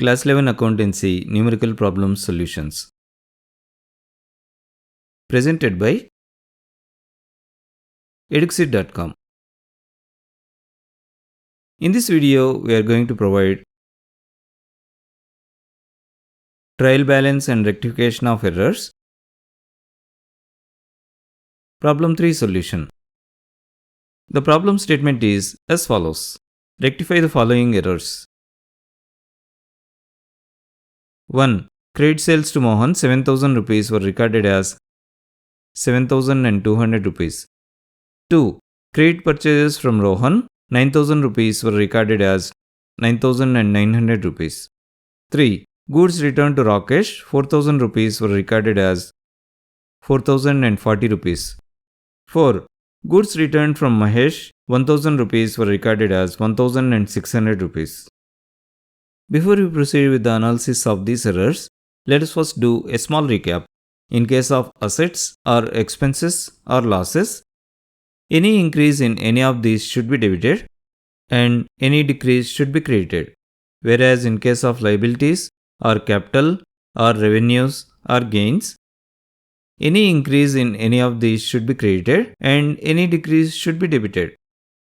Class 11 Accountancy Numerical Problem Solutions. Presented by Eduxir.com. In this video, we are going to provide trial balance and rectification of errors. Problem 3 solution. The problem statement is as follows. Rectify the following errors. 1. Credit sales to Mohan 7,000 rupees were recorded as 7,200 rupees. 2. Credit purchases from Rohan 9,000 rupees were recorded as 9,900 rupees. 3. Goods returned to Rakesh 4,000 rupees were recorded as 4,040 rupees. 4. Goods returned from Mahesh 1,000 rupees were recorded as 1,600 rupees. Before we proceed with the analysis of these errors, let us first do a small recap. In case of assets or expenses or losses, any increase in any of these should be debited and any decrease should be credited. Whereas in case of liabilities or capital or revenues or gains, any increase in any of these should be credited and any decrease should be debited.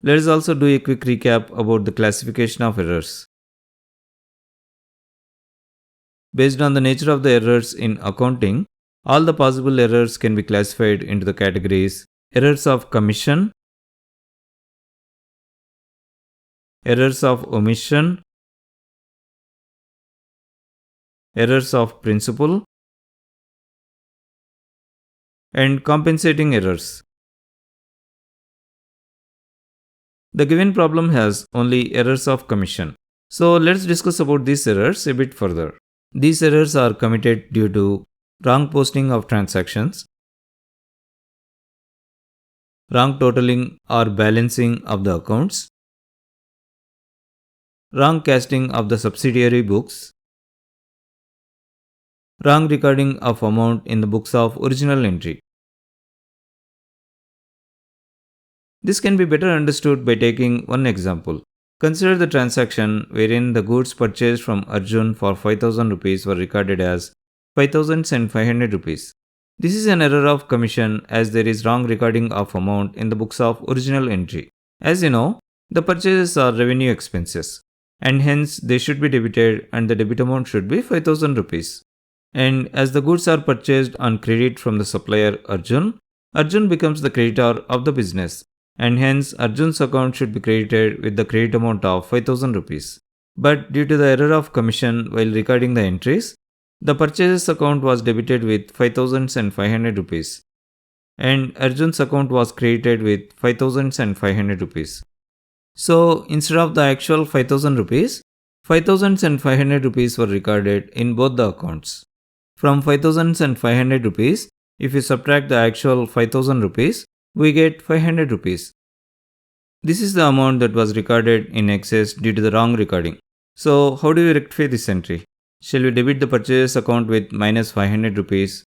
Let us also do a quick recap about the classification of errors. Based on the nature of the errors in accounting, all the possible errors can be classified into the categories errors of commission, errors of omission, errors of principle, and compensating errors. The given problem has only errors of commission. So let's discuss about these errors a bit further. These errors are committed due to wrong posting of transactions, wrong totaling or balancing of the accounts, wrong casting of the subsidiary books, wrong recording of amount in the books of original entry. This can be better understood by taking one example. Consider the transaction wherein the goods purchased from Arjun for 5,000 rupees were recorded as 5,500 rupees. This is an error of commission as there is wrong recording of amount in the books of original entry. As you know, the purchases are revenue expenses and hence they should be debited and the debit amount should be 5,000 rupees. And as the goods are purchased on credit from the supplier Arjun, Arjun becomes the creditor of the business and hence Arjun's account should be credited with the credit amount of 5,000 rupees. But due to the error of commission while recording the entries, the purchases account was debited with 5,500 rupees and Arjun's account was credited with 5,500 rupees. So instead of the actual 5,000 rupees, 5,500 rupees were recorded in both the accounts. From 5,500 rupees, if you subtract the actual 5,000 rupees, we get 500 rupees. This is the amount that was recorded in excess due to the wrong recording. So how do we rectify this entry? Shall we debit the purchase account with minus 500 rupees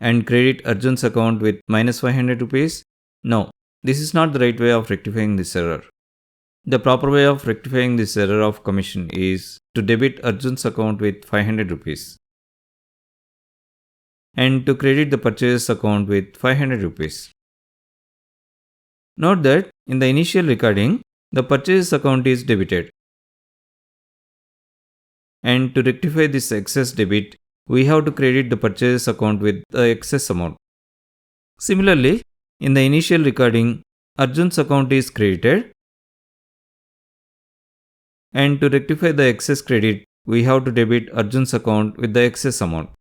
and credit Arjun's account with minus 500 rupees? No, this is not the right way of rectifying this error. The proper way of rectifying this error of commission is to debit Arjun's account with 500 rupees and to credit the purchase account with 500 rupees. Note that in the initial recording, the purchase account is debited. And to rectify this excess debit, we have to credit the purchase account with the excess amount. Similarly, in the initial recording, Arjun's account is credited. And to rectify the excess credit, we have to debit Arjun's account with the excess amount.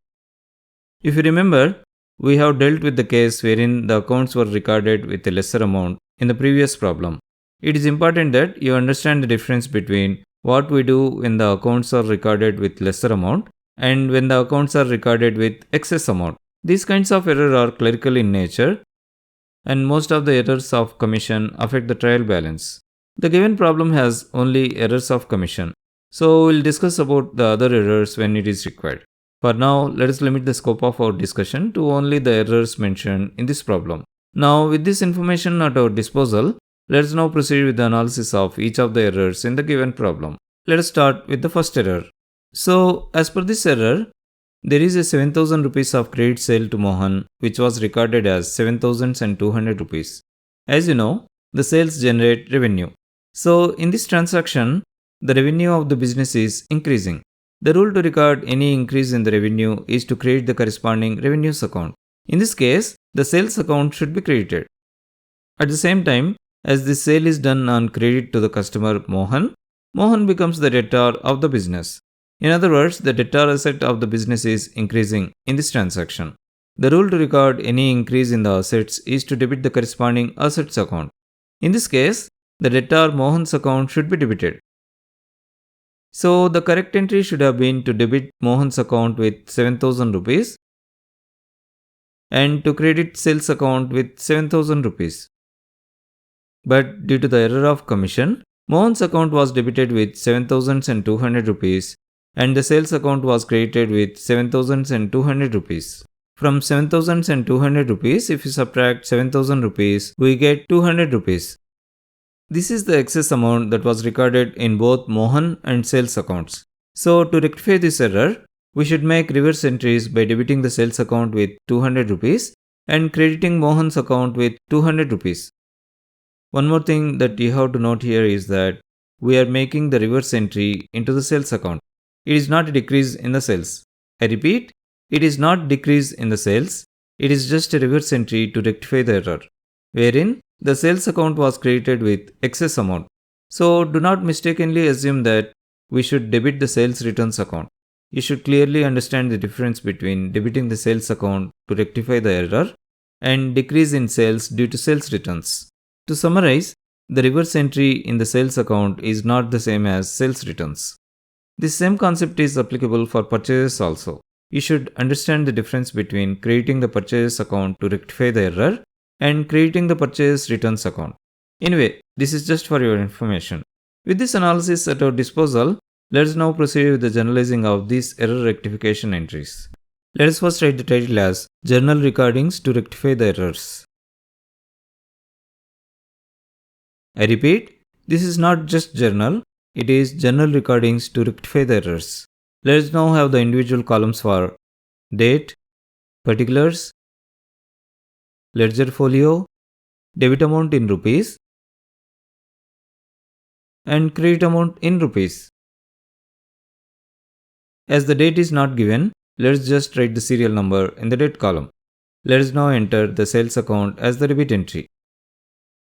If you remember, we have dealt with the case wherein the accounts were recorded with a lesser amount in the previous problem. It is important that you understand the difference between what we do when the accounts are recorded with lesser amount and when the accounts are recorded with excess amount. These kinds of errors are clerical in nature and most of the errors of commission affect the trial balance. The given problem has only errors of commission. So we'll discuss about the other errors when it is required. For now, let us limit the scope of our discussion to only the errors mentioned in this problem. Now, with this information at our disposal, let us now proceed with the analysis of each of the errors in the given problem. Let us start with the first error. So, as per this error, there is a 7,000 rupees of credit sale to Mohan, which was recorded as 7,200 rupees. As you know, the sales generate revenue. So, in this transaction, the revenue of the business is increasing. The rule to record any increase in the revenue is to create the corresponding revenues account. In this case, the sales account should be credited. At the same time, as the sale is done on credit to the customer Mohan, Mohan becomes the debtor of the business. In other words, the debtor asset of the business is increasing in this transaction. The rule to record any increase in the assets is to debit the corresponding assets account. In this case, the debtor Mohan's account should be debited. So, the correct entry should have been to debit Mohan's account with 7,000 rupees and to credit sales account with 7,000 rupees. But due to the error of commission, Mohan's account was debited with 7,200 rupees and the sales account was credited with 7,200 rupees. From 7,200 rupees, if we subtract 7,000 rupees, we get 200 rupees. This is the excess amount that was recorded in both Mohan and sales accounts. So, to rectify this error, we should make reverse entries by debiting the sales account with 200 rupees and crediting Mohan's account with 200 rupees. One more thing that you have to note here is that we are making the reverse entry into the sales account. It is not a decrease in the sales. I repeat, it is not decrease in the sales. It is just a reverse entry to rectify the error, wherein the sales account was credited with excess amount. So do not mistakenly assume that we should debit the sales returns account. You should clearly understand the difference between debiting the sales account to rectify the error and decrease in sales due to sales returns. To summarize, the reverse entry in the sales account is not the same as sales returns. This same concept is applicable for purchases also. You should understand the difference between creating the purchase account to rectify the error and creating the purchase returns account. Anyway, this is just for your information. With this analysis at our disposal, let us now proceed with the generalizing of these error rectification entries. Let us first write the title as Journal Recordings to Rectify the Errors. I repeat, this is not just journal, it is journal recordings to rectify the errors. Let us now have the individual columns for date, particulars, ledger folio, debit amount in rupees, and credit amount in rupees. As the date is not given, let us just write the serial number in the date column. Let us now enter the sales account as the debit entry.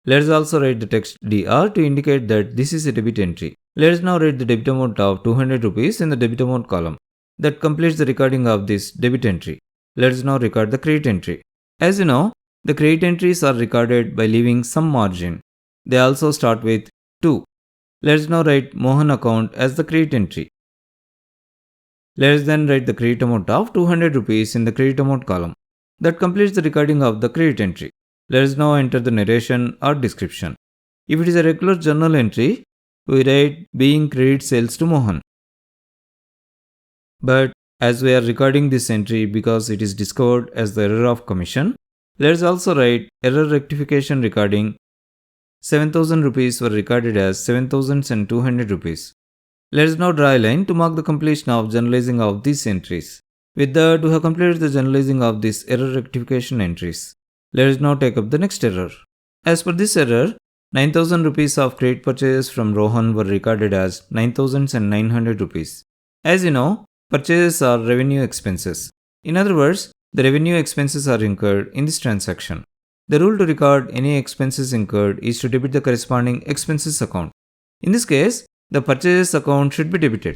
Let us also write the text DR to indicate that this is a debit entry. Let us now write the debit amount of 200 rupees in the debit amount column. That completes the recording of this debit entry. Let us now record the credit entry. As you know, the credit entries are recorded by leaving some margin. They also start with 2. Let us now write Mohan account as the credit entry. Let us then write the credit amount of 200 rupees in the credit amount column. That completes the recording of the credit entry. Let us now enter the narration or description. If it is a regular journal entry, we write being credit sales to Mohan. But as we are recording this entry because it is discovered as the error of commission, let us also write error rectification recording 7,000 rupees were recorded as 7,200 rupees. Let us now draw a line to mark the completion of generalizing of these entries. With that, we have completed the generalizing of these error rectification entries. Let us now take up the next error. As per this error, 9,000 rupees of credit purchases from Rohan were recorded as 9,900 rupees. As you know, purchases are revenue expenses. In other words, the revenue expenses are incurred in this transaction. The rule to record any expenses incurred is to debit the corresponding expenses account. In this case, the purchases account should be debited.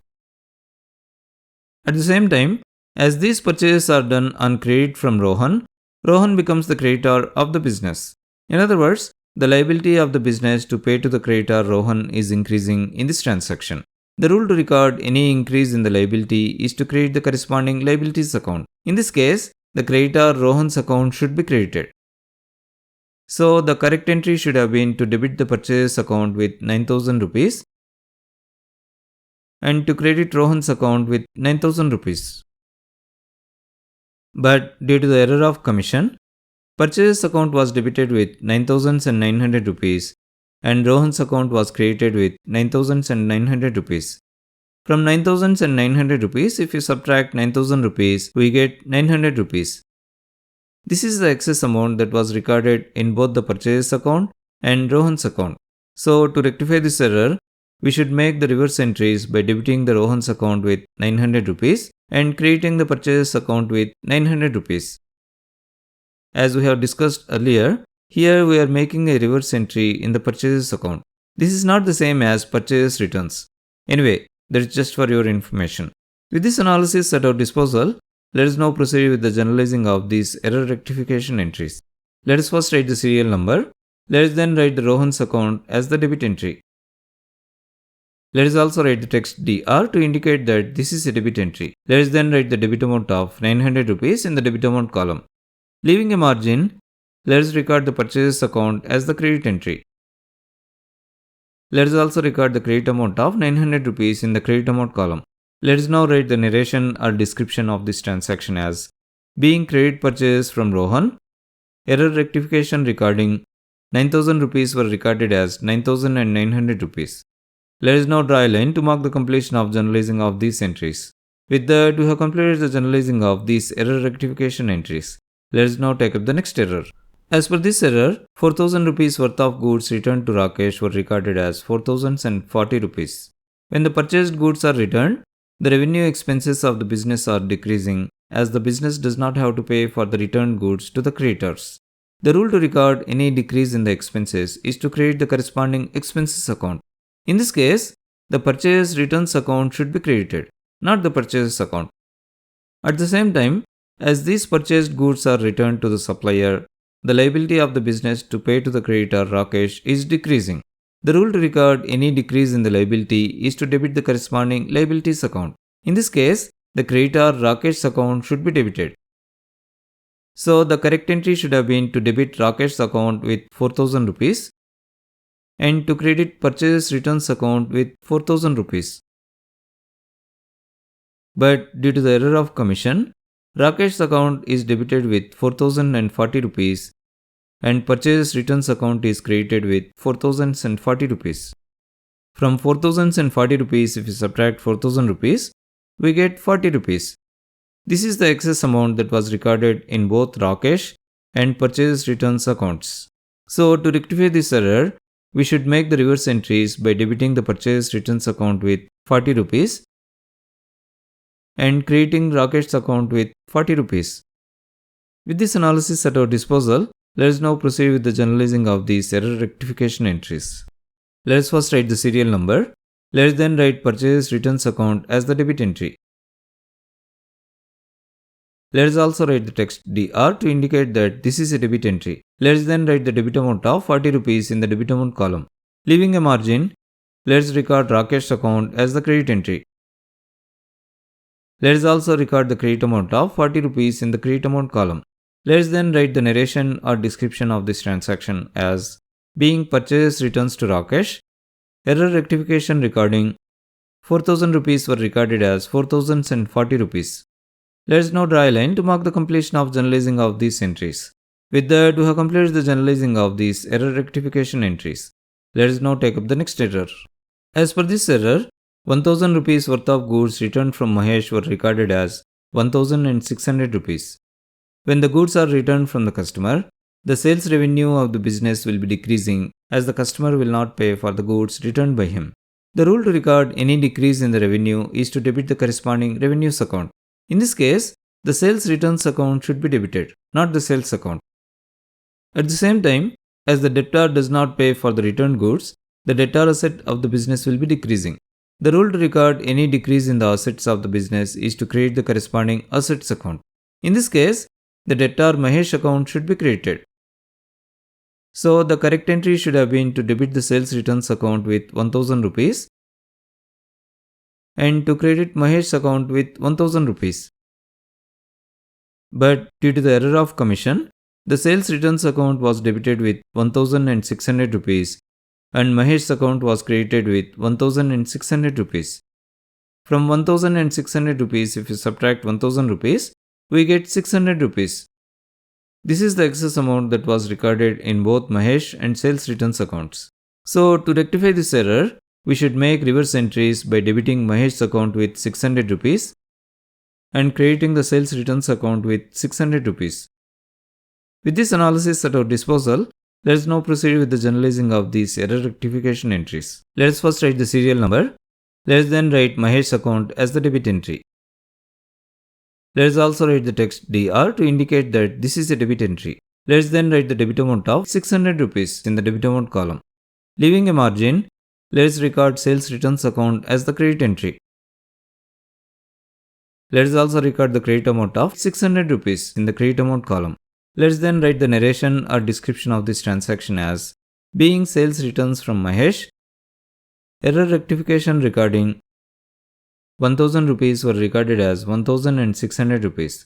At the same time, as these purchases are done on credit from Rohan, Rohan becomes the creditor of the business. In other words, the liability of the business to pay to the creditor Rohan is increasing in this transaction. The rule to record any increase in the liability is to create the corresponding liabilities account. In this case, the creditor Rohan's account should be credited. So, the correct entry should have been to debit the purchase account with 9,000 rupees and to credit Rohan's account with 9,000 rupees. But due to the error of commission, purchase account was debited with 9,900 rupees and Rohan's account was credited with 9,900 rupees. From 9,900 rupees, if you subtract 9,000 rupees, we get 900 rupees. This is the excess amount that was recorded in both the purchase account and Rohan's account. So to rectify this error, we should make the reverse entries by debiting the Rohan's account with 900 rupees and creating the purchase account with 900 rupees. As we have discussed earlier, here we are making a reverse entry in the purchases account. This is not the same as purchase returns. Anyway, that is just for your information. With this analysis at our disposal, let us now proceed with the generalizing of these error rectification entries. Let us first write the serial number. Let us then write the Rohan's account as the debit entry. Let us also write the text DR to indicate that this is a debit entry. Let us then write the debit amount of 900 rupees in the debit amount column. Leaving a margin, let us record the purchase account as the credit entry. Let us also record the credit amount of 900 rupees in the credit amount column. Let us now write the narration or description of this transaction as being credit purchase from Rohan. Error rectification recording 9,000 rupees were recorded as 9,900 rupees. Let us now draw a line to mark the completion of generalizing of these entries. With that, we have completed the generalizing of these error rectification entries. Let us now take up the next error. As per this error, 4,000 rupees worth of goods returned to Rakesh were recorded as 4,040 rupees. When the purchased goods are returned, the revenue expenses of the business are decreasing as the business does not have to pay for the returned goods to the creditors. The rule to record any decrease in the expenses is to create the corresponding expenses account. In this case, the purchase returns account should be credited, not the purchase account. At the same time, as these purchased goods are returned to the supplier, the liability of the business to pay to the creditor Rakesh is decreasing. The rule to record any decrease in the liability is to debit the corresponding liabilities account. In this case, the creditor Rakesh's account should be debited. So the correct entry should have been to debit Rakesh's account with 4,000 rupees and to credit purchase returns account with 4,000 rupees. But due to the error of commission, Rakesh's account is debited with 4,040 rupees and purchase returns account is credited with 4,040 rupees. From 4,040 rupees, if we subtract 4,000 rupees, we get 40 rupees. This is the excess amount that was recorded in both Rakesh and purchase returns accounts. So to rectify this error, we should make the reverse entries by debiting the purchase returns account with 40 rupees and creating Rakesh's account with 40 rupees. With this analysis at our disposal, let us now proceed with the generalizing of these error rectification entries. Let us first write the serial number. Let us then write purchase returns account as the debit entry. Let us also write the text DR to indicate that this is a debit entry. Let us then write the debit amount of 40 rupees in the debit amount column. Leaving a margin, let us record Rakesh's account as the credit entry. Let us also record the credit amount of 40 rupees in the credit amount column. Let us then write the narration or description of this transaction as being purchase returns to Rakesh. Error rectification recording 4,000 rupees were recorded as 4,040 rupees. Let us now draw a line to mark the completion of generalizing of these entries. With that, we have completed the generalizing of these error rectification entries. Let us now take up the next error. As per this error, 1,000 rupees worth of goods returned from Mahesh were recorded as 1,600 rupees. When the goods are returned from the customer, the sales revenue of the business will be decreasing as the customer will not pay for the goods returned by him. The rule to record any decrease in the revenue is to debit the corresponding revenues account. In this case, the sales returns account should be debited, not the sales account. At the same time, as the debtor does not pay for the returned goods, the debtor asset of the business will be decreasing. The rule to record any decrease in the assets of the business is to create the corresponding assets account. In this case, the debtor Mahesh account should be created. So the correct entry should have been to debit the sales returns account with 1,000 rupees and to credit Mahesh's account with 1,000 rupees. But due to the error of commission, the sales returns account was debited with 1,600 rupees and Mahesh's account was credited with 1,600 rupees. From 1,600 rupees, if you subtract 1,000 rupees, we get 600 rupees. This is the excess amount that was recorded in both Mahesh and sales returns accounts. So to rectify this error, we should make reverse entries by debiting Mahesh's account with 600 rupees and creating the sales returns account with 600 rupees. With this analysis at our disposal, let us now proceed with the generalizing of these error rectification entries. Let us first write the serial number. Let us then write Mahesh's account as the debit entry. Let us also write the text DR to indicate that this is a debit entry. Let us then write the debit amount of 600 rupees in the debit amount column. Leaving a margin, let us record sales returns account as the credit entry. Let us also record the credit amount of 600 rupees in the credit amount column. Let us then write the narration or description of this transaction as being sales returns from Mahesh, error rectification recording 1000 rupees were recorded as 1600 rupees.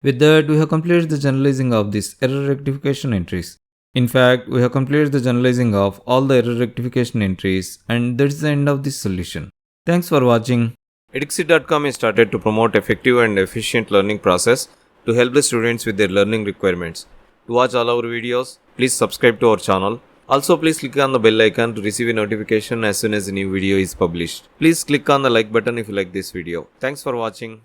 With that, we have completed the generalizing of these error rectification entries. In fact, we have completed the generalizing of all the error rectification entries, and that is the end of this solution. Thanks for watching. Eduxir.com is started to promote effective and efficient learning process to help the students with their learning requirements. To watch all our videos, please subscribe to our channel. Also, please click on the bell icon to receive a notification as soon as a new video is published. Please click on the like button if you like this video. Thanks for watching.